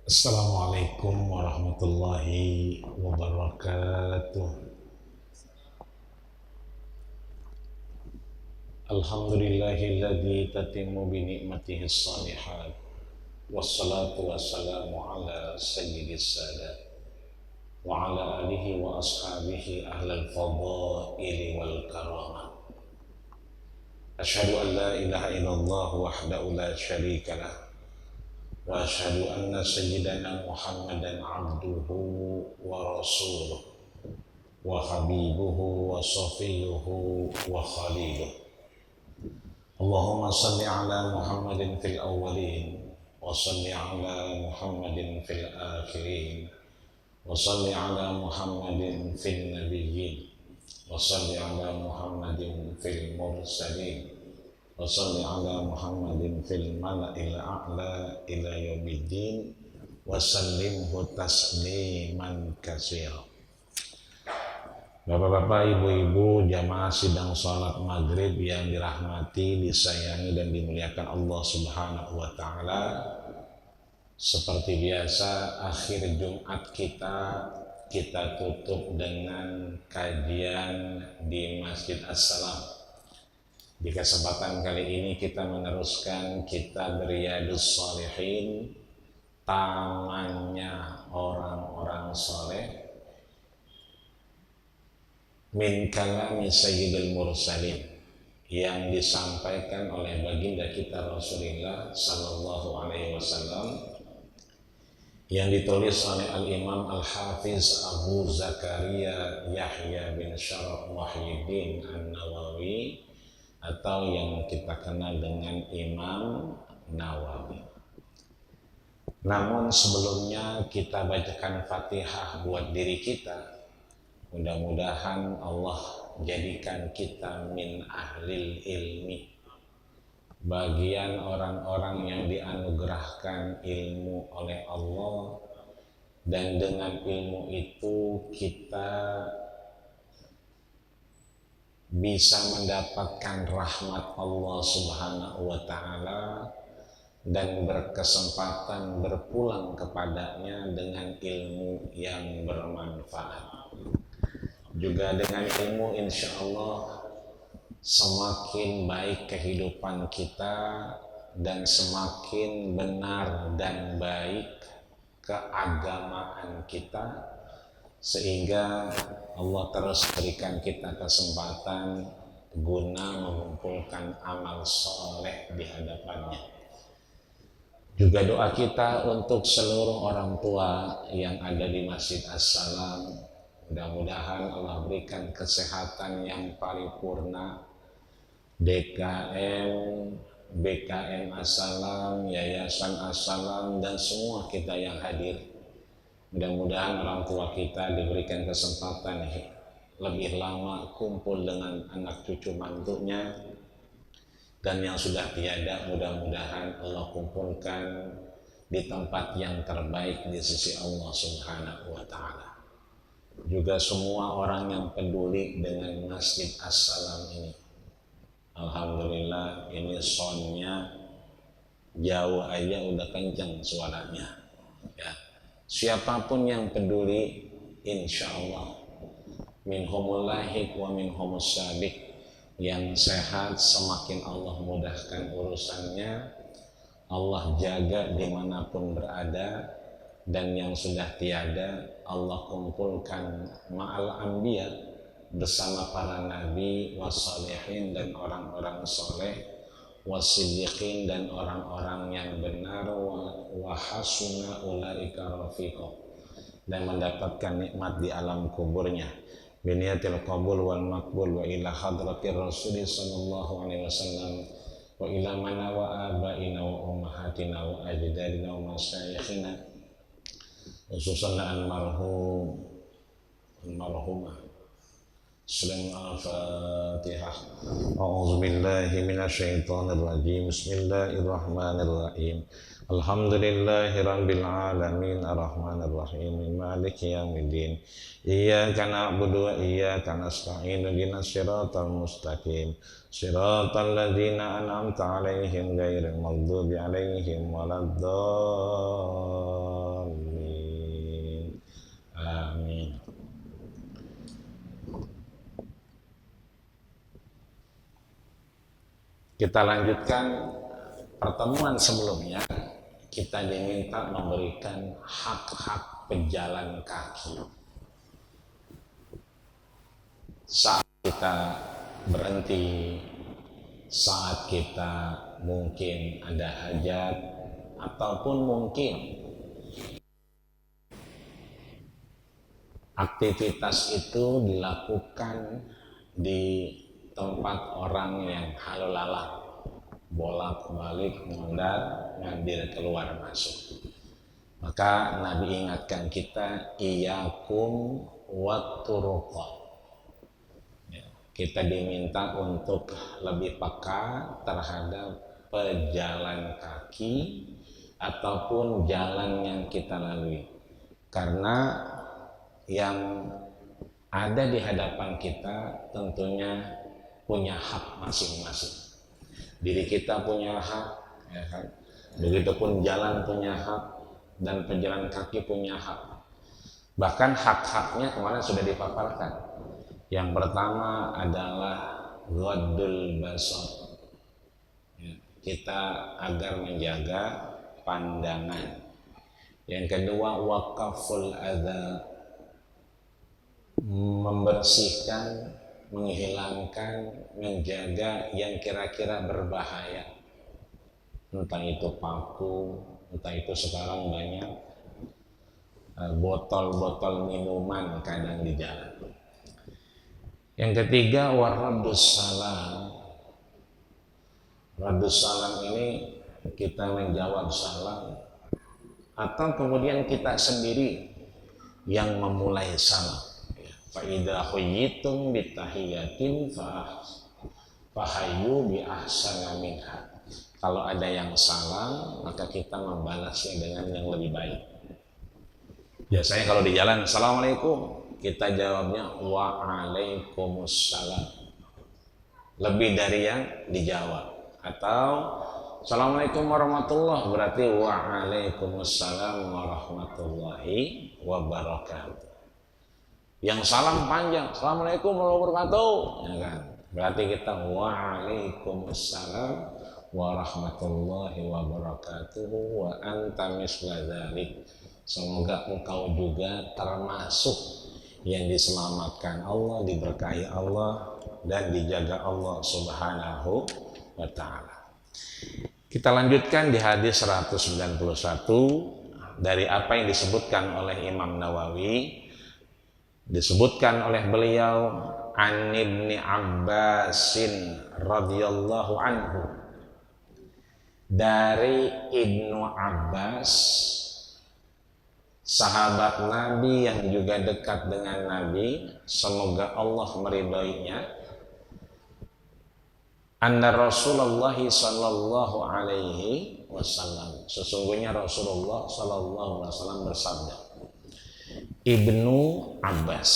Assalamualaikum warahmatullahi wabarakatuh. Alhamdulillahilladzi tatimmu bi ni'matihi shalihat. Wassalatu wassalamu ala sayyidis sadat wa ala alihi wa ashabihi ahlal fadaili wal karamah. Asyhadu an la ilaha illallah wahdahu la syarika lah wa asyhadu anna sayyidana Muhammadan abduhu wa rasuluh wa habibuhu wa safiyuhu wa khaliluh. Allahumma salli ala Muhammadin fil awwalin wa salli ala Muhammadin fil akhirin wa salli ala Muhammadin fil nabiyyin wa salli ala Muhammadin fil mursalin wa salli ala Muhammadin fil mala'il a'la ila yaumiddin wa sallimhu tasliman katsira. Bapak-bapak, ibu-ibu, jamaah sidang sholat maghrib yang dirahmati, disayangi, dan dimuliakan Allah Subhanahu wa Ta'ala. Seperti biasa, akhir Jumat kita tutup dengan kajian di Masjid As-Salam. Di kesempatan kali ini kita meneruskan kitab Riyadhus Shalihin, tamannya orang-orang soleh, min kalami sayyidil mursalin, yang disampaikan oleh baginda kita Rasulullah sallallahu alaihi wasallam, yang ditulis oleh Al-Imam Al-Hafiz Abu Zakaria Yahya bin Syaraf Muhyiddin An-Nawawi, atau yang kita kenal dengan Imam Nawawi. Namun sebelumnya kita bacakan Fatihah buat diri kita. Mudah-mudahan Allah jadikan kita min ahlil ilmi, bagian orang-orang yang dianugerahkan ilmu oleh Allah, dan dengan ilmu itu kita bisa mendapatkan rahmat Allah Subhanahu wa Ta'ala dan berkesempatan berpulang kepadanya dengan ilmu yang bermanfaat. Juga dengan ilmu insya Allah semakin baik kehidupan kita dan semakin benar dan baik keagamaan kita, sehingga Allah terus berikan kita kesempatan guna mengumpulkan amal soleh di hadapannya. Juga doa kita untuk seluruh orang tua yang ada di Masjid As-Salam. Mudah-mudahan Allah berikan kesehatan yang paripurna, DKM, BKM As-Salam, Yayasan As-Salam, dan semua kita yang hadir. Mudah-mudahan orang tua kita diberikan kesempatan lebih lama kumpul dengan anak cucu mantunya, dan yang sudah tiada mudah-mudahan Allah kumpulkan di tempat yang terbaik di sisi Allah Subhanahu wa Ta'ala. Juga semua orang yang peduli dengan Masjid As-Salam ini, alhamdulillah ini soundnya jauh aja udah kenceng suaranya ya. Siapapun yang peduli, insya Allah minhumul lahik wa minhumus sabik, yang sehat semakin Allah mudahkan urusannya, Allah jaga dimanapun berada, dan yang sudah tiada Allah kumpulkan ma'al anbiya, bersama para nabi, wassalihin dan orang-orang soleh, wasiddiqin dan orang-orang yang benar, wa hasuna ulaika rafiqa, dan mendapatkan nikmat di alam kuburnya. Biniyatil qabul wal maqbul wa ila hadratir rasuli sallallahu alaihi wasallam wa ila mana wa abaina wa ummahatina wa ajdadina wa masyayikhina, khususan almarhumah. Al-Fatihah. A'udzu billahi minasyaitonir rajim. Bismillahirrahmanirrahim. Alhamdulillahi rabbil alamin, arrahmanir rahim, maliki yaumiddin. Iyyaka na'budu wa iyyaka nasta'in, ihdinas siratal mustaqim, siratal ladzina an'amta 'alaihim ghairil maghdubi 'alaihim waladdallin. Kita lanjutkan pertemuan sebelumnya. Kita diminta memberikan hak-hak pejalan kaki. Saat kita berhenti, saat kita mungkin ada hajat, ataupun mungkin aktivitas itu dilakukan di tempat orang yang halu lalang, bolak-balik, mondar mandir, keluar masuk. Maka Nabi ingatkan kita, iyakum watturuqa. Kita diminta untuk lebih peka terhadap pejalan kaki ataupun jalan yang kita lalui, karena yang ada di hadapan kita tentunya punya hak masing-masing. Diri kita punya hak, ya kan? Begitupun jalan punya hak dan pejalan kaki punya hak. Bahkan hak-haknya kemarin sudah dipaparkan. Yang pertama adalah ghaddul basar. Ya, kita agar menjaga pandangan. Yang kedua waqaful adza, membersihkan, menghilangkan, menjaga yang kira-kira berbahaya. Entah itu paku, entah itu sekarang banyak botol-botol minuman kadang di jalan. Yang ketiga waradus salam. Radus salam ini kita menjawab salam, atau kemudian kita sendiri yang memulai salam. Fa idza huyyitum bitahiyatin fahayyu bi ahsana minha. Kalau ada yang salam, maka kita membalasnya dengan yang lebih baik. Biasanya kalau di jalan, assalamualaikum, kita jawabnya waalaikumsalam, lebih dari yang dijawab. Atau assalamualaikum warahmatullahi, berarti waalaikumsalam warahmatullahi wabarakatuh. Yang salam panjang, assalamualaikum warahmatullahi wabarakatuh, ya kan? Berarti kita waalaikumsalam warahmatullahi wabarakatuh wa anta misla dzalik. Semoga engkau juga termasuk yang diselamatkan Allah, diberkahi Allah, dan dijaga Allah Subhanahu wa ta'ala. Kita lanjutkan di hadis 191 dari apa yang disebutkan oleh Imam Nawawi. Disebutkan oleh beliau, an Ibni Abbasin radhiyallahu anhu, dari Ibnu Abbas, sahabat Nabi yang juga dekat dengan Nabi, semoga Allah meridhoinya, anna Rasulullah sallallahu alaihi wasallam, sesungguhnya Rasulullah sallallahu alaihi wasallam bersabda. Ibnu Abbas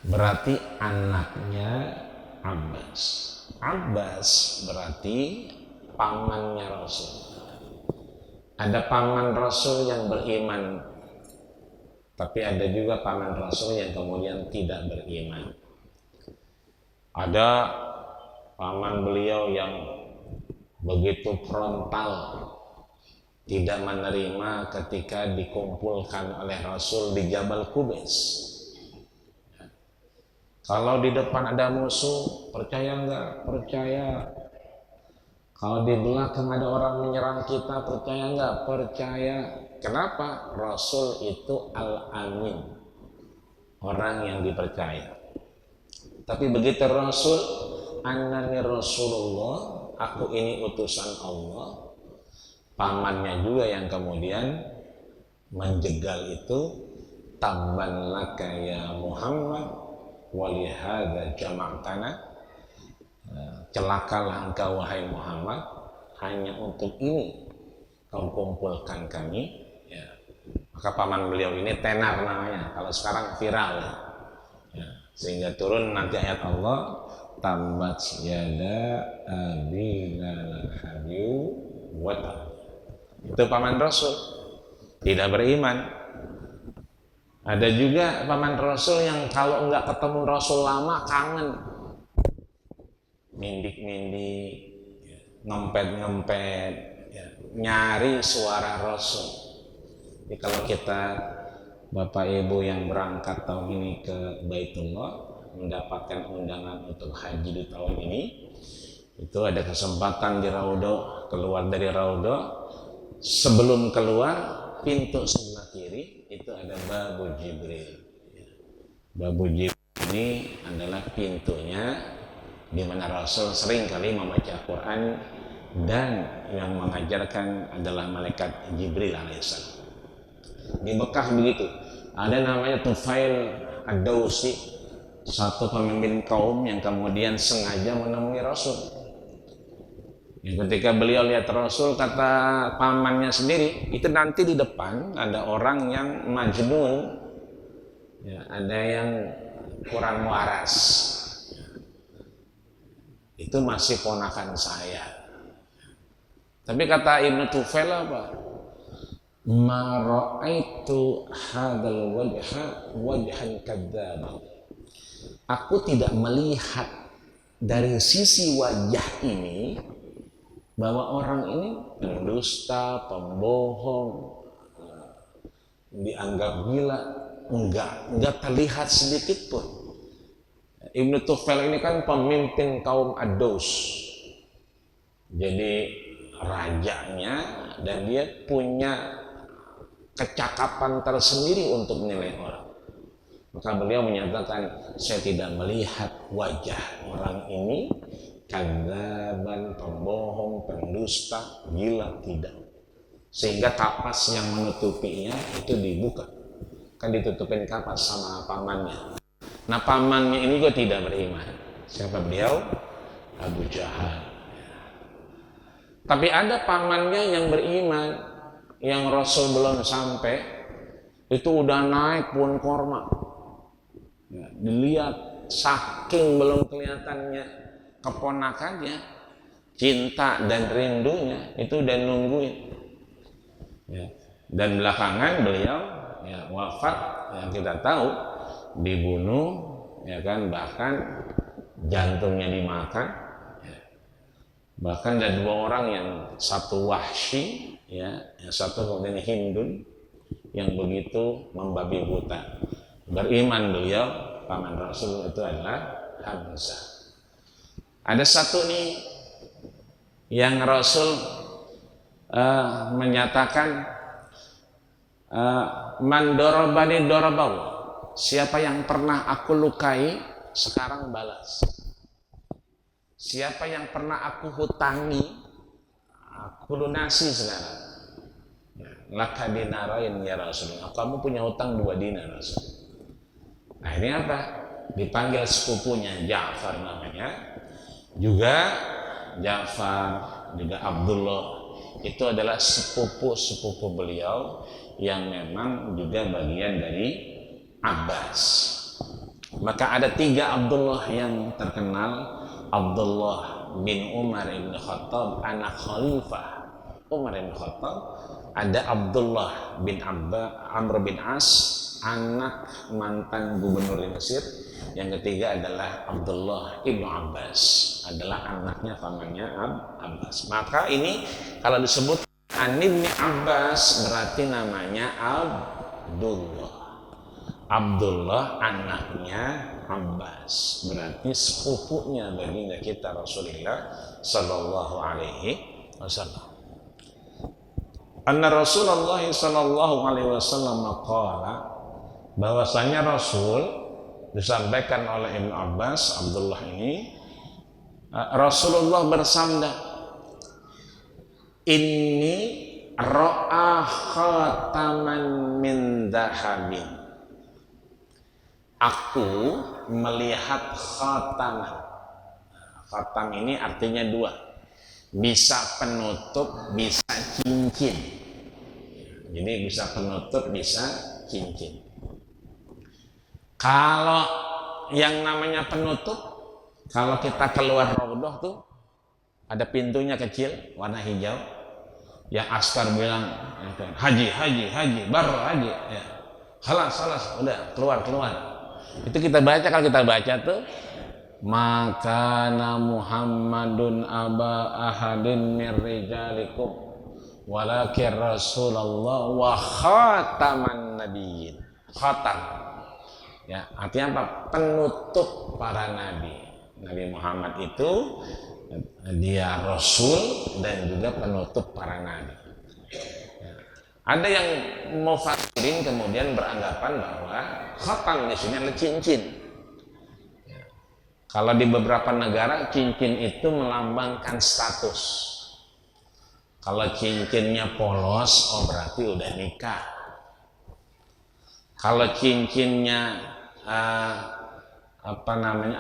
berarti anaknya Abbas. Abbas berarti pamannya Rasul. Ada paman Rasul yang beriman, tapi ada juga paman Rasul yang kemudian tidak beriman. Ada paman beliau yang begitu frontal, tidak menerima ketika dikumpulkan oleh Rasul di Jabal Qubais. Kalau di depan ada musuh, percaya enggak? Percaya. Kalau di belakang ada orang menyerang kita, percaya enggak? Percaya. Kenapa? Rasul itu Al-Amin, orang yang dipercaya. Tapi begitu Rasul, annani Rasulullah, aku ini utusan Allah, pamannya juga yang kemudian menjegal itu, tabban laka ya Muhammad walihada jama'tana, celakalah engkau wahai Muhammad, hanya untuk ini kau kumpulkan kami. Ya. Maka paman beliau ini tenar namanya, kalau sekarang viral ya. Ya. Sehingga turun nanti ayat Allah, tambat yada abi lahabyu wa tab. Itu paman Rasul tidak beriman. Ada juga paman Rasul yang kalau enggak ketemu Rasul lama kangen. mindik-mindik, ngempet-ngempet, ya, nyari suara Rasul. Jadi kalau kita Bapak Ibu yang berangkat tahun ini ke Baitullah mendapatkan undangan untuk haji di tahun ini, itu ada kesempatan di Raudhah, keluar dari Raudhah, sebelum keluar pintu sebelah kiri itu ada Babu Jibril. Babu Jibril ini adalah pintunya di mana Rasul sering kali membaca Quran dan yang mengajarkan adalah malaikat Jibril alaihissalam. Di Mekah begitu, ada namanya Tufail Ad-Dausi, satu pemimpin kaum yang kemudian sengaja menemui Rasul. Ketika beliau lihat Rasul, kata pamannya sendiri, itu nanti di depan ada orang yang majnun, ya, ada yang kurang waras, itu masih ponakan saya. Tapi kata Ibnu Tufail apa? Ma ra'aitu hadzal wajha wajhan kadzdzab. Aku tidak melihat dari sisi wajah ini bahwa orang ini pendusta, pembohong, dianggap gila, enggak terlihat sedikit pun. Ibnu Tufail ini kan pemimpin kaum Ad-Daus, jadi rajanya, dan dia punya kecakapan tersendiri untuk menilai orang. Maka beliau menyatakan, saya tidak melihat wajah orang ini kadzaban, pembohong, pendusta, gila, tidak. Sehingga kapas yang menutupinya itu dibuka, kan ditutupin kapas sama pamannya. Nah pamannya ini juga tidak beriman. Siapa beliau? Abu Jahal. Tapi ada pamannya yang beriman, yang Rasul belum sampai, itu udah naik pohon korma. Ya, dilihat saking belum kelihatannya keponakannya, cinta dan rindunya itu udah nungguin. Ya. Dan belakangan beliau ya, wafat, yang kita tahu dibunuh, ya kan, bahkan jantungnya dimakan. Ya. Bahkan ada dua orang, yang satu Wahsy, ya, yang satu kemudian Hindun, yang begitu membabi buta. Beriman beliau, paman Rasul itu adalah Hamzah. Ada satu nih yang Rasul menyatakan man dorobani dorobau, siapa yang pernah aku lukai sekarang balas, siapa yang pernah aku hutangi aku lunasi sekarang. Laka dinarain ya Rasulullah, kamu punya hutang 2 dinar Rasul. Nah ini apa? Dipanggil sepupunya Ja'far namanya, juga Ja'far, juga Abdullah, itu adalah sepupu beliau yang memang juga bagian dari Abbas. Maka ada 3 Abdullah yang terkenal. Abdullah bin Umar bin Khattab, anak khalifah Umar bin Khattab. Ada Abdullah bin Amr bin As, anak mantan gubernur di Mesir. Yang ketiga adalah Abdullah ibnu Abbas, adalah anaknya pamannya Abbas. Maka ini kalau disebut An ibn Abbas berarti namanya Abdullah. Abdullah anaknya Abbas, berarti sepupunya baginda kita Rasulullah Sallallahu Alaihi Wasallam. Anna Rasulullah Sallallahu Alaihi Wasallam qala, bahwasanya Rasul, disampaikan oleh Ibnu Abbas, Abdullah ini, Rasulullah bersabda, inni ra'a khataman min dahabin, aku melihat khataman. Khatam ini artinya 2, bisa penutup, bisa cincin. Jadi bisa penutup, bisa cincin. Kalau yang namanya penutup, kalau kita keluar Raudhah tuh ada pintunya kecil warna hijau, yang askar bilang haji baru haji, ya. Halas udah keluar. Itu kita baca, kalau kita baca tuh maka Muhammadun aba ahadin min rijalikum walakin Rasulullah wa khataman nabiyyin. Khatam, ya, artinya apa? Penutup para nabi. Nabi Muhammad itu dia Rasul dan juga penutup para nabi. Ya. Ada yang mufassirin kemudian beranggapan bahwa khatam di sini adalah cincin. Ya. Kalau di beberapa negara cincin itu melambangkan status. Kalau cincinnya polos, oh berarti udah nikah. Kalau cincinnya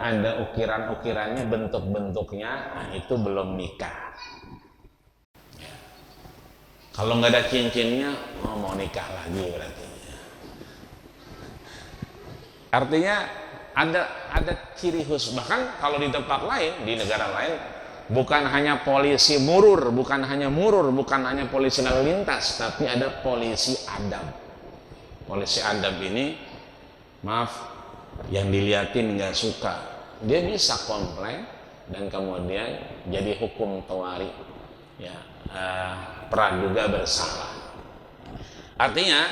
ada ukiran-ukirannya, bentuk-bentuknya, nah itu belum nikah. Ya. Kalau nggak ada cincinnya, oh mau nikah lagi berarti. Artinya ada ciri khusus. Bahkan kalau di tempat lain, di negara lain, bukan hanya polisi murur, bukan hanya polisi lalu lintas, tapi ada polisi adab. Polisi adab ini, maaf, yang diliatin nggak suka, dia bisa komplain dan kemudian jadi hukum tawari, ya, praduga bersalah. Artinya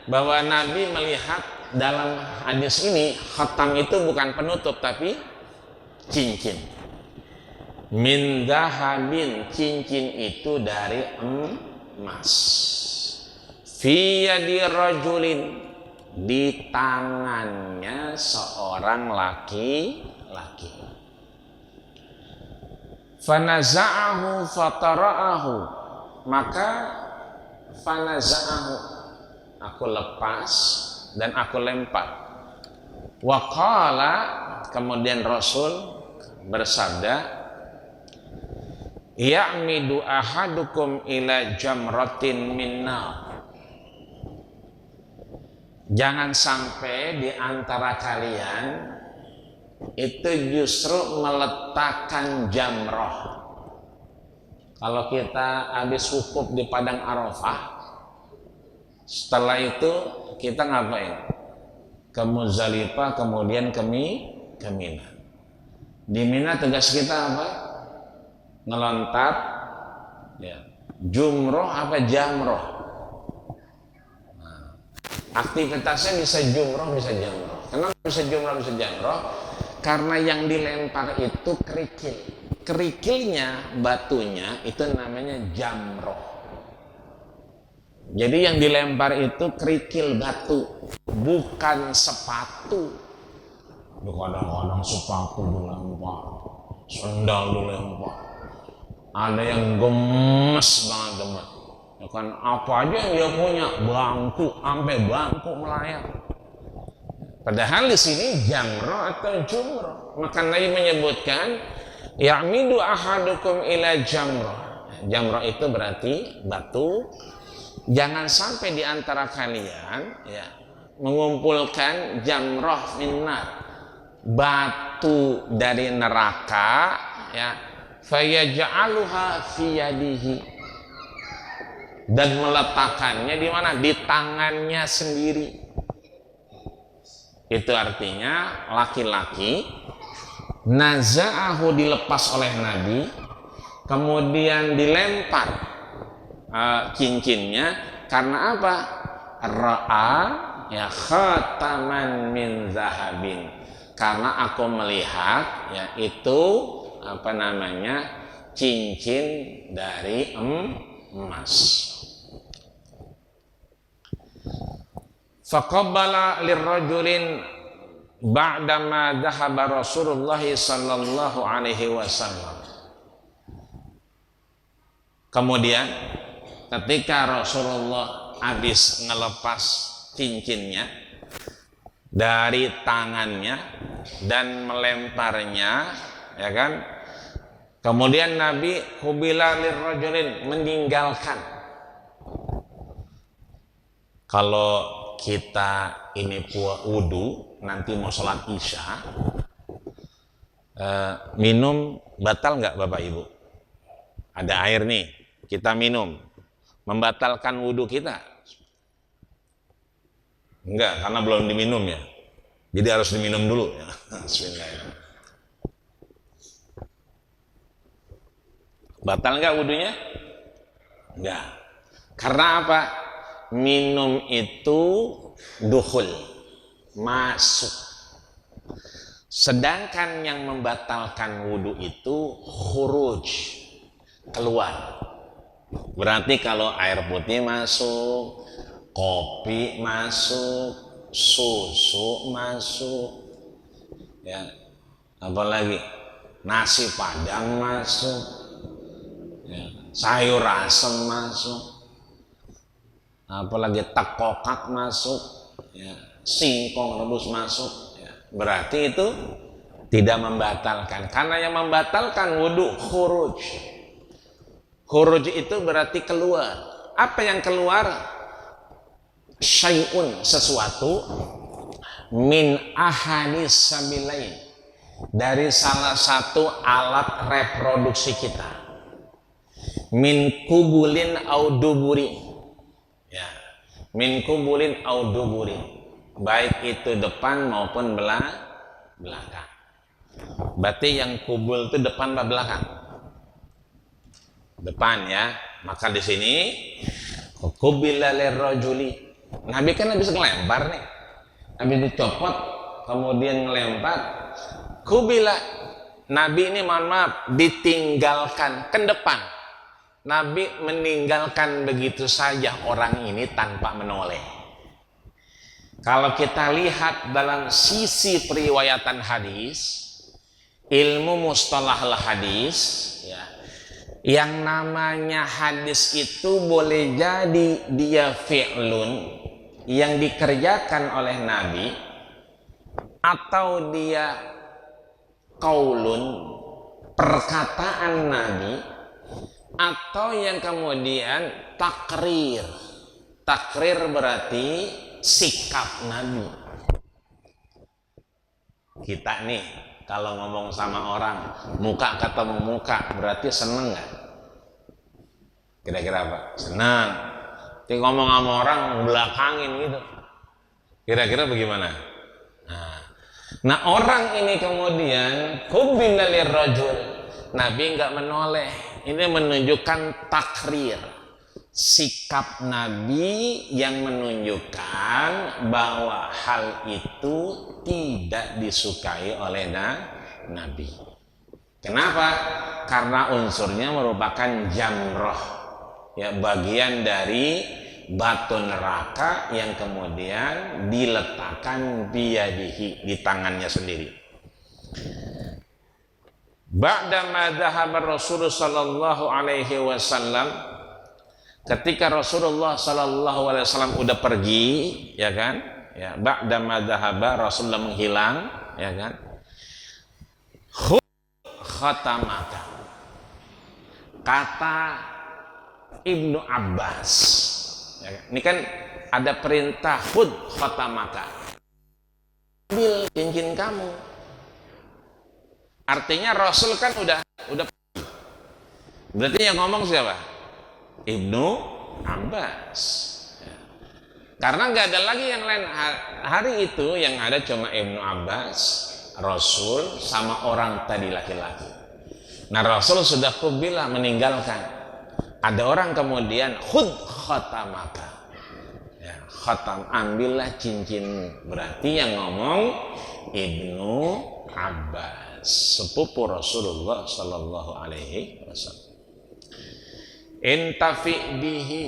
bahwa Nabi melihat dalam hadis ini khatam itu bukan penutup tapi cincin. Min dahabin, cincin itu dari emas. Fi yadi rajulin, di tangannya seorang laki-laki. Fanaza'ahu fatara'ahu, maka fanaza'ahu, aku lepas dan aku lempar. Wa qala, kemudian Rasul bersabda, ya'midu ahadukum ila jamratin minna. Jangan sampai di antara kalian itu justru meletakkan jamroh. Kalau kita habis wukuf di padang Arafah, setelah itu kita ngapain? Ke Muzdalifah, kemudian ke Mina. Di Mina tugas kita apa? Ngelontat, ya, jumroh apa jamroh. Nah, aktivitasnya bisa jumroh bisa jamroh. Kenapa bisa jumroh bisa jamroh? Karena yang dilempar itu kerikil. Kerikilnya, batunya itu namanya jamroh. Jadi yang dilempar itu kerikil batu, bukan sepatu. Kadang-kadang sepatu dilempar, sendal dilempar. Ada yang gemes banget gemes. Ya kan, apa aja yang dia punya, bangku, sampai bangku melayang. Padahal di sini jamroh atau jumroh. Maka Nabi menyebutkan, ya'midu ahadukum ila jamroh. Jamroh itu berarti batu. Jangan sampai di antara kalian, ya, mengumpulkan jamroh minnar, batu dari neraka, ya, fayaj'aluha fi yadihi, dan meletakkannya di mana? Di tangannya sendiri. Itu artinya laki-laki naza'ahu, dilepas oleh Nabi, kemudian dilempar cincinnya. Karena apa? Ra'a, ya, khataman min zahabin, karena aku melihat, ya, itu apa namanya, cincin dari emas. Faqabbala lirrajulin ba'dama dhahaba Rasulullah sallallahu alaihi wasallam. Kemudian ketika Rasulullah habis ngelepas cincinnya dari tangannya dan melemparnya, ya kan, kemudian Nabi hubila lirrajulin, meninggalkan. Kalau kita ini wudu, nanti mau sholat isya, minum batal nggak Bapak Ibu? Ada air nih, kita minum, membatalkan wudu kita? Enggak, karena belum diminum ya. Jadi harus diminum dulu ya. Bismillahirrahmanirrahim. Batal nggak wudunya? Enggak. Karena apa? Minum itu dukhul, masuk. Sedangkan yang membatalkan wudu itu khuruj, keluar. Berarti kalau air putih masuk, kopi masuk, susu masuk, ya, apalagi nasi padang masuk, ya, sayur asem masuk, apalagi tekokak masuk, ya, singkong rebus masuk, ya. Berarti itu tidak membatalkan. Karena yang membatalkan wudu khuruj. Khuruj itu berarti keluar. Apa yang keluar? Syai'un, sesuatu min ahadis sabilain, dari salah satu alat reproduksi kita. Min kubulin au duburi. Ya. Min kubulin au duburi. Baik itu depan maupun belakang. Berarti yang kubul itu depan atau belakang? Depan ya. Maka di sini kubila lirrajuli. Nabi kan habis ngelempar nih. Habis dicopot kemudian ngelempar. Kubila, Nabi ini mohon maaf ditinggalkan ke depan. Nabi meninggalkan begitu saja orang ini tanpa menoleh. Kalau kita lihat dalam sisi periwayatan hadis, ilmu mustalah hadis, ya, yang namanya hadis itu boleh jadi dia fi'lun yang dikerjakan oleh Nabi, atau dia qaulun, perkataan Nabi, atau yang kemudian takrir. Takrir berarti sikap Nabi. Kita nih kalau ngomong sama orang muka ketemu muka berarti seneng nggak? Kira-kira apa? Senang. Tapi ngomong sama orang belakangin gitu. Kira-kira bagaimana? Nah orang ini kemudian kubina lirrajul, Nabi nggak menoleh. Ini menunjukkan takrir, sikap Nabi yang menunjukkan bahwa hal itu tidak disukai oleh Nabi. Kenapa? Karena unsurnya merupakan jamroh, ya, bagian dari batu neraka yang kemudian diletakkan biyadihi, di tangannya sendiri. Ba'dama dhahaba Rasulullah sallallahu alaihi wasallam, ketika Rasulullah sallallahu alaihi wasallam udah pergi, ya kan? Ya, ba'dama dhahaba, Rasulullah menghilang, ya kan? Khatamaka, kata Ibnu Abbas, ya kan? Ini kan ada perintah khud khatamaka, ambil cincin kamu. Artinya Rasul kan udah berarti yang ngomong siapa? Ibnu Abbas, ya. Karena nggak ada lagi yang lain hari itu, yang ada cuma Ibnu Abbas, Rasul sama orang tadi laki-laki. Nah Rasul sudah kubila meninggalkan. Ada orang kemudian khud khatamaka, ya, khatam, ambillah cincinmu. Berarti yang ngomong Ibnu Abbas, sepupu Rasulullah sallallahu alaihi wasallam. Intafi bihi,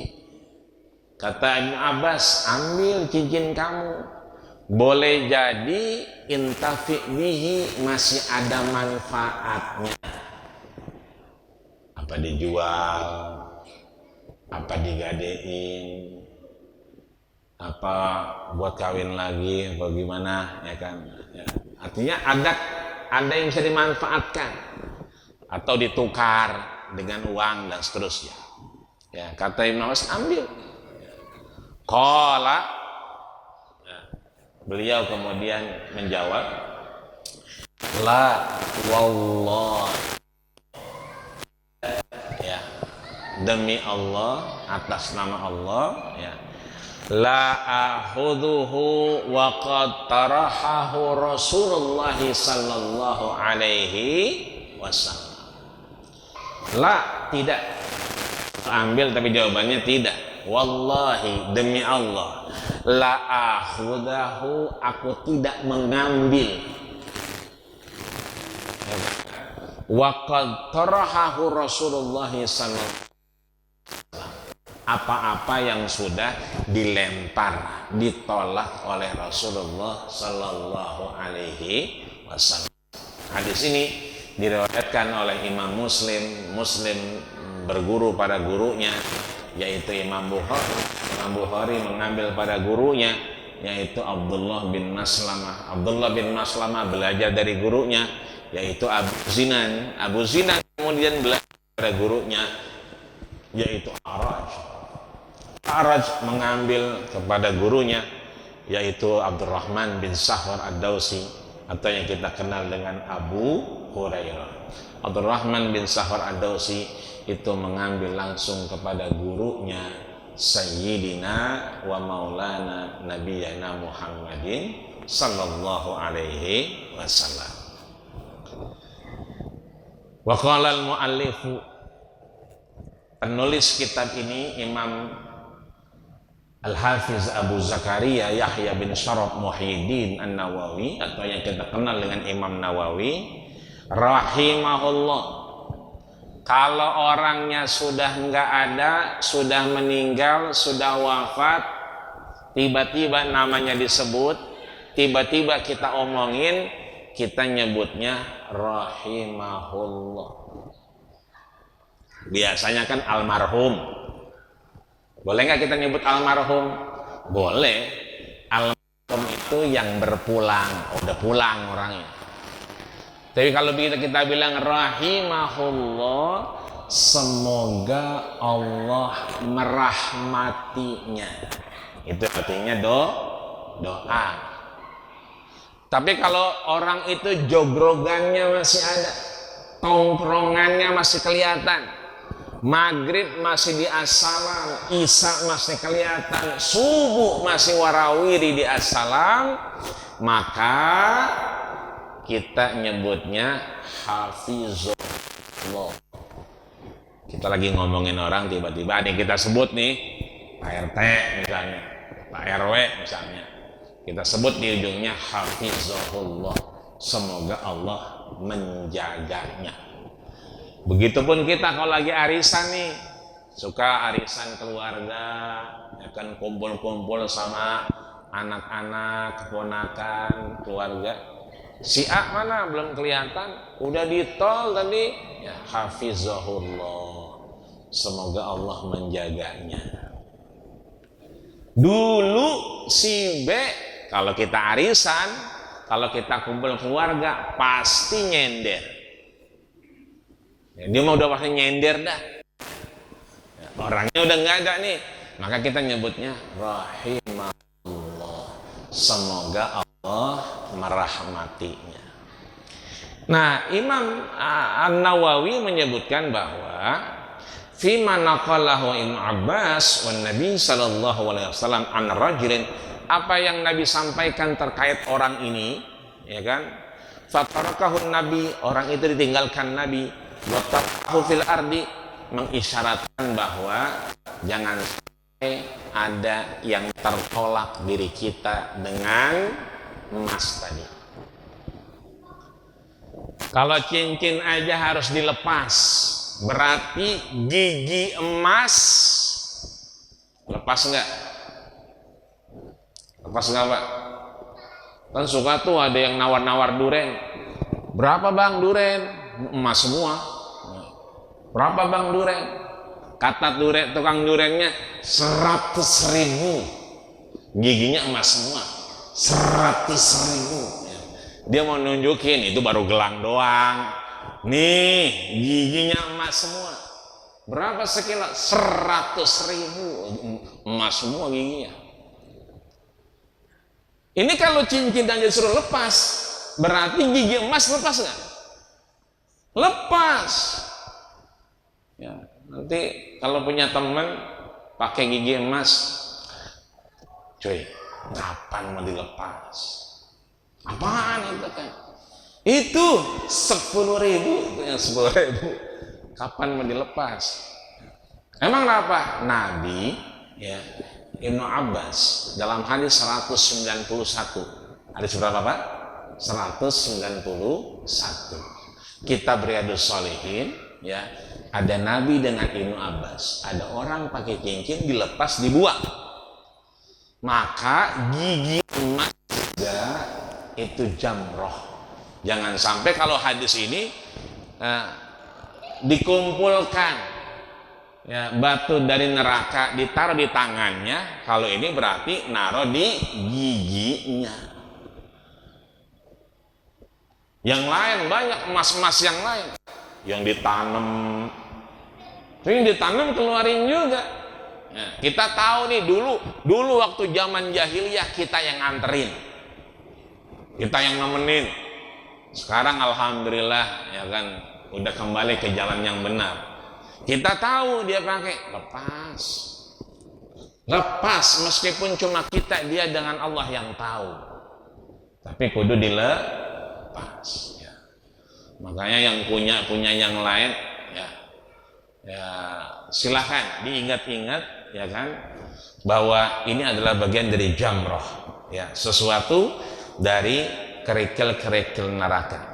kata Ibnu Abbas, ambil cincin kamu. Boleh jadi intafi bihi masih ada manfaatnya. Apa dijual, apa digadein, apa buat kawin lagi, apa gimana, ya kan? Ya. Artinya ada yang bisa dimanfaatkan atau ditukar dengan uang dan seterusnya. Ya, kata Ibnu Abbas, ambil. Qala, ya, beliau kemudian menjawab, la wallah, ya, demi Allah, atas nama Allah, ya, la akhudhuhu wa qad tarahahu Rasulullah sallallahu alaihi wasallam. La, Tidak. Ambil tapi jawabannya tidak. Wallahi, demi Allah, la akhudahu, aku tidak mengambil. Wa qad tarahahu Rasulullah sallallahu, apa-apa yang sudah dilempar, ditolak oleh Rasulullah sallallahu alaihi wasallam. Hadis ini diriwayatkan oleh Imam Muslim. Muslim berguru pada gurunya yaitu Imam Bukhari. Imam Bukhari mengambil pada gurunya yaitu Abdullah bin Maslamah. Abdullah bin Maslamah belajar dari gurunya yaitu Abu Zinan. Abu Zinan kemudian belajar pada gurunya yaitu A'raj. A'raj mengambil kepada gurunya yaitu Abdurrahman bin Sakhar Ad-Dausi atau yang kita kenal dengan Abu Hurairah. Abdurrahman bin Sakhar Ad-Dausi itu mengambil langsung kepada gurunya Sayyidina wa Maulana Nabiyana Muhammadin sallallahu alaihi wasallam. Wa qala al-muallifu, penulis kitab ini Imam Al-Hafiz Abu Zakaria Yahya bin Syaraf Muhyiddin An-Nawawi atau yang kita kenal dengan Imam Nawawi rahimahullah. Kalau orangnya sudah enggak ada, sudah meninggal, sudah wafat, tiba-tiba namanya disebut, tiba-tiba kita omongin, kita nyebutnya rahimahullah. Biasanya kan almarhum. Boleh nggak kita nyebut almarhum? Boleh. Almarhum itu yang berpulang, udah pulang orangnya. Tapi kalau kita bilang rahimahullah, semoga Allah merahmatinya. Itu artinya doa. Tapi kalau orang itu jogrogannya masih ada, tongkrongannya masih kelihatan, maghrib masih di assalam, isya masih kelihatan, subuh masih warawiri di assalam, maka kita nyebutnya hafizullah. Kita lagi ngomongin orang, tiba-tiba ada yang kita sebut nih, Pak RT misalnya, Pak RW misalnya, kita sebut di ujungnya hafizullah, semoga Allah menjaganya. Begitupun kita kalau lagi arisan nih, suka arisan keluarga, ya kan, kumpul-kumpul sama anak-anak, keponakan, keluarga. Si A mana belum kelihatan, udah di tol tadi, ya hafizahullah, semoga Allah menjaganya. Dulu si B kalau kita arisan, kalau kita kumpul keluarga pasti nyender. Ya, dia mau udah pasti nyender dah. Ya, orangnya udah nggak ada nih, maka kita nyebutnya rahimahullah, semoga Allah merahmatinya. Nah, Imam An-Nawawi menyebutkan bahwa fima naqalahu Ibnu Abbas wan Nabi sallallahu alaihi wasallam an rajulin, apa yang Nabi sampaikan terkait orang ini, ya kan? Fatarakahu Nabi, orang itu ditinggalkan Nabi, wa taqahu fil ardi, mengisyaratkan bahwa jangan sampai ada yang tertolak diri kita dengan emas tadi. Kalau cincin aja harus dilepas, berarti gigi emas lepas enggak? Lepas enggak, Pak? Kan suka tuh ada yang nawar-nawar duren. Berapa bang duren? Emas semua. Berapa bang duren? Kata tukang durennya 100.000. Giginya emas semua. 100.000. Dia mau nunjukin itu baru gelang doang. Nih, giginya emas semua. Berapa sekilo? 100.000. Emas semua giginya. Ini kalau cincin dan disuruh lepas, berarti gigi emas lepas nggak? Lepas. Ya, nanti kalau punya teman pakai gigi emas, cuy, kapan mau dilepas? Apaan itu kan? Itu 10.000, itu yang 10.000. Kapan mau dilepas? Emang apa? Nabi, ya, Ibnu Abbas dalam hadis 191. Hadis berapa, Pak? 191. Kitab Riyadhus Shalihin, ya, ada Nabi dengan Ibnu Abbas. Ada orang pakai cincin dilepas dibuang. Maka gigi emas itu jamroh. Jangan sampai kalau hadis ini dikumpulkan, ya, batu dari neraka ditaruh di tangannya, kalau ini berarti naruh di giginya. Yang lain banyak emas-emas yang lain yang ditanam, keluarin juga. Ya, kita tahu nih dulu waktu zaman jahiliyah kita yang nganterin, kita yang nemenin. Sekarang alhamdulillah, ya kan, udah kembali ke jalan yang benar. Kita tahu dia pakai, lepas meskipun cuma kita, dia dengan Allah yang tahu, tapi kudu dilepas, ya. Makanya yang punya yang lain, ya silahkan diingat-ingat, ya kan, bahwa ini adalah bagian dari jamroh, ya, sesuatu dari kerikil-kerikil neraka.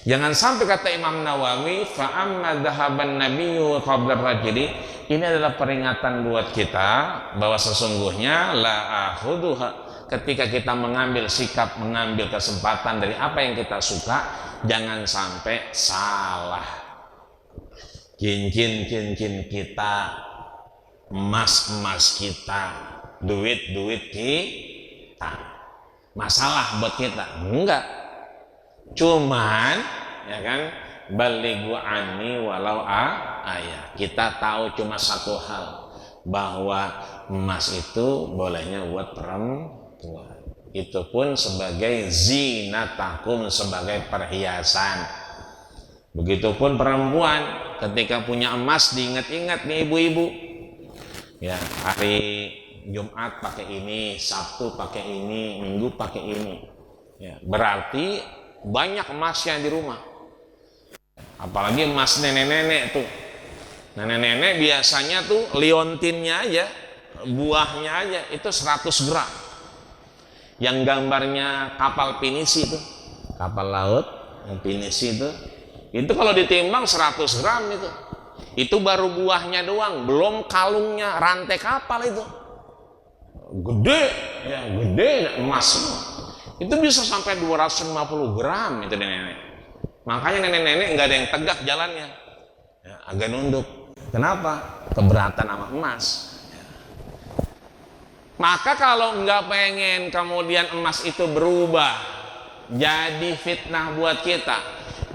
Jangan sampai kata Imam Nawawi, fa'amma dhahaban nabiyyu qabla rajuli, ini adalah peringatan buat kita bahwa sesungguhnya la akhuduha, ketika kita mengambil sikap, mengambil kesempatan dari apa yang kita suka, jangan sampai salah. Cincin kita, emas kita, duit kita, masalah buat kita? Enggak. Cuman, ya kan, balighu anni walau ayat. Kita tahu cuma satu hal, bahwa emas itu bolehnya buat perempuan. Itu pun sebagai zinatakum, sebagai perhiasan. Begitupun perempuan, ketika punya emas diingat-ingat nih ibu-ibu. Ya, hari Jumat pakai ini, Sabtu pakai ini, Minggu pakai ini. Ya, berarti banyak emas yang di rumah. Apalagi emas nenek-nenek tuh. Nenek-nenek biasanya tuh liontinnya aja, buahnya aja itu 100 gram. Yang gambarnya kapal pinisi tuh, kapal laut yang pinisi itu kalau ditimbang 100 gram itu. Itu baru buahnya doang, belum kalungnya, rantai kapal itu. Gede, ya gede emas. Itu bisa sampai 250 gram itu nenek-nenek. Makanya nenek-nenek nggak ada yang tegak jalannya, ya, agak nunduk. Kenapa? Keberatan sama emas. Ya. Maka kalau nggak pengen kemudian emas itu berubah jadi fitnah buat kita,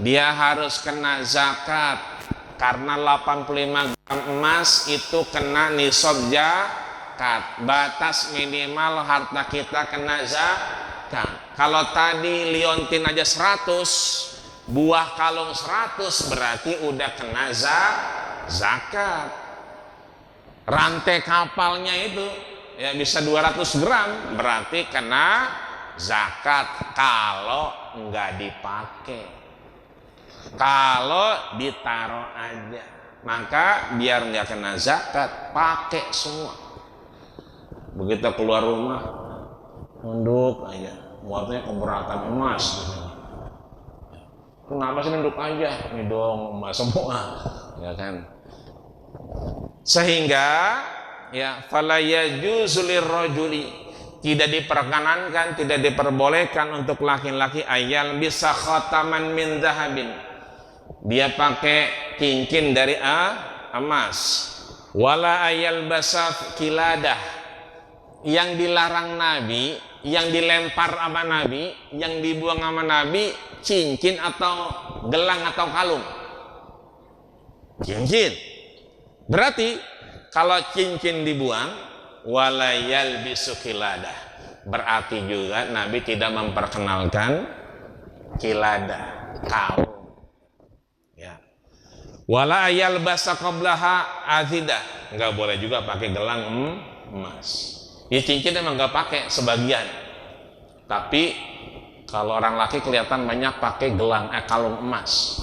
dia harus kena zakat. Karena 85 gram emas itu kena nisab zakat. Batas minimal harta kita kena zakat. Kalau tadi liontin aja 100, buah kalung 100, berarti udah kena zakat. Rantai kapalnya itu ya bisa 200 gram, berarti kena zakat kalau nggak dipakai. Kalau ditaruh aja, maka biar nggak kena zakat, pakai semua. Begitu keluar rumah, nunduk aja. Muatnya keberatan emas. Kenapa sih nunduk aja? Ini dong emas semua, ya kan? Sehingga ya fala yajuzu lirrajuli, tidak diperkenankan, tidak diperbolehkan untuk laki-laki ayal bisa khataman min zahabin, dia pakai cincin dari emas, wala ayal basaf kiladah. Yang dilarang Nabi, yang dilempar sama Nabi, yang dibuang sama Nabi, cincin atau gelang atau kalung? Cincin. Berarti kalau cincin dibuang, walayal bisukiladah, berarti juga Nabi tidak memperkenalkan kiladah, kalung. Ya. Walayal basa qablaha azidah, nggak boleh juga pakai gelang emas. Ya cincin emang nggak pakai sebagian, tapi kalau orang laki kelihatan banyak pakai gelang kalung emas.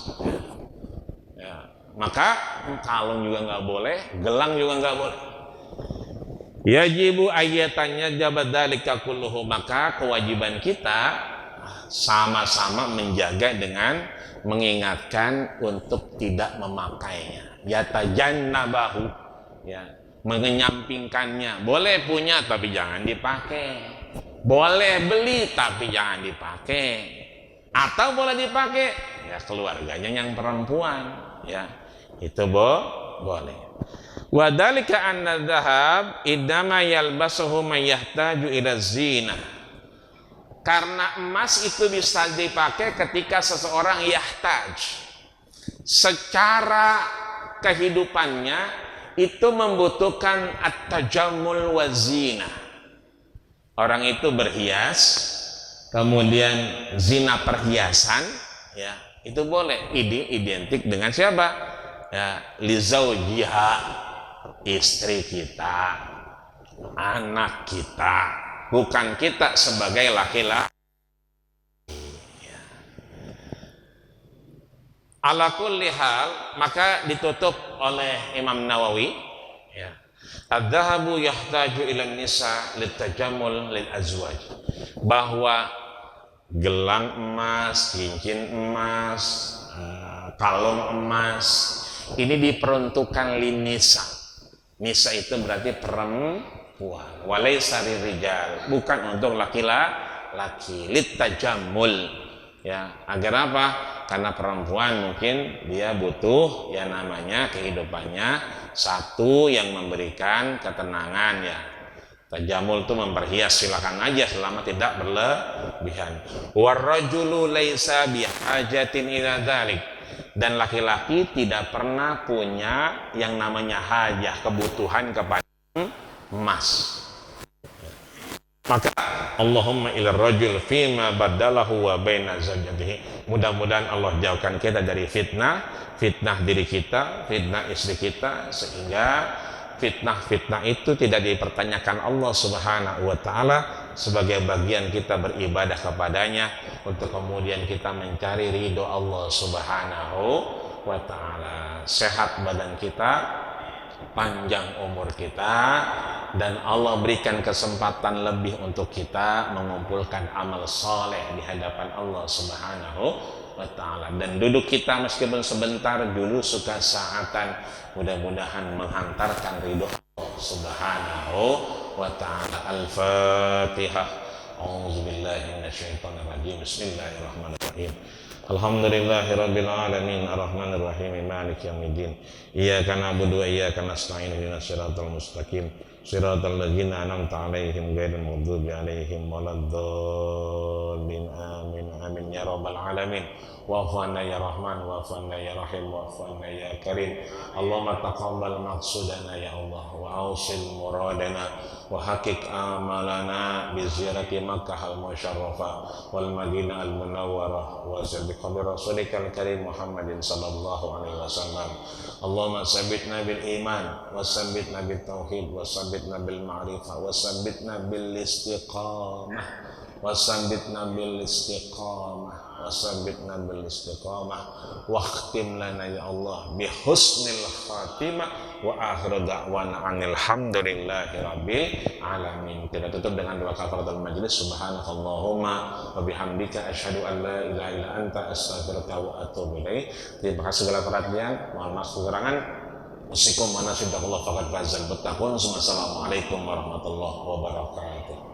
Ya. Maka kalung juga nggak boleh, gelang juga nggak boleh. Yajibu ayatannya jabadalika kulluhu, maka kewajiban kita sama-sama menjaga dengan mengingatkan untuk tidak memakainya. Yatajannabahu, ya, mengenyampingkannya. Boleh punya tapi jangan dipakai. Boleh beli tapi jangan dipakai. Atau boleh dipakai, ya keluarganya yang perempuan, ya itu boleh. Wadhalika anna dhahab idama yalbasuhu man yahtaju ila zina. Karena emas itu bisa dipakai ketika seseorang yahtaj, secara kehidupannya itu membutuhkan at-tajammul wa zina. Orang itu berhias, kemudian zina perhiasan, ya itu boleh, identik dengan siapa? Ya, lizaujiha, istri kita, anak kita, bukan kita sebagai laki-laki. Ya. Ala kulli hal, maka ditutup oleh Imam Nawawi, ya. Adz-dzahabu yahtaju ila nisa litajammul lil azwaj, bahwa gelang emas, cincin emas, kalung emas ini diperuntukkan linisa. Nisa itu berarti perempuan, walaysa lirijal, bukan untuk laki-laki, litajammul, ya, agar apa? Karena perempuan mungkin dia butuh ya namanya kehidupannya satu yang memberikan ketenangan, ya. Tajamul itu memperhias, silakan aja selama tidak berlebihan. Warrajulu laisa bihajatin ila dzalik, dan laki-laki tidak pernah punya yang namanya hajah, kebutuhan kepada emas. Maka Allahumma ila rajul fima badalahu wa baina zawjatihi, mudah-mudahan Allah jauhkan kita dari fitnah diri kita, fitnah istri kita, sehingga fitnah itu tidak dipertanyakan Allah Subhanahu wa ta'ala sebagai bagian kita beribadah kepadanya, untuk kemudian kita mencari ridho Allah Subhanahu wa ta'ala. Sehat badan kita, panjang umur kita, dan Allah berikan kesempatan lebih untuk kita mengumpulkan amal soleh di hadapan Allah Subhanahu wa ta'ala. Dan duduk kita meskipun sebentar dulu suka saatan, mudah-mudahan menghantarkan ridho Allah Subhanahu wa ta'ala. Al-Fatihah. A'udzubillahi minasyaitonirrajim. Bismillahirrahmanirrahim. Alhamdulillahirabbil alamin arrahmanir rahim maliki yaumiddin. Iyyaka na'budu wa iyyaka nasta'in ihdinas siratal mustaqim siratal ladzina an'amta 'alaihim ghairil maghdubi 'alaihim waladdallin. Amin amin ya rabbal alamin. Wa'fu 'anna ya rahman, wa'fu 'anna ya rahim, wa'fu 'anna ya karim. Allahumma taqabbal maqsudana ya Allah, wa awsil muradana, wa haqiq amalana bi ziyarati Makkah al-musyarrafah wal Madinah al-munawwarah, wa sabbi qabri rasulika al-karim Muhammadin sallallahu alaihi wasallam. Allahumma sabbitna bil iman, wa sabbitna bil tauhid, wa sabbitna bil ma'rifah, wa sabbitna bil istiqamah, wa sabbitna bil istiqamah, wasabbitna bil istiqamah, waqtim lana ya Allah bi husnil khatimah, wa akhiru da'wana anil hamdulillahi rabbil alamin. Kita tutup dengan doa kafaratul majlis. Subhanakallahumma wa bihamdika asyhadu an la ilaha illa anta astaghfiruka wa atubu ilaik. Terima kasih segala perhatian, mohon maaf kekurangan. Usikum wa nasidakallah faqad fazal bertakun. Assalamualaikum warahmatullahi wabarakatuh.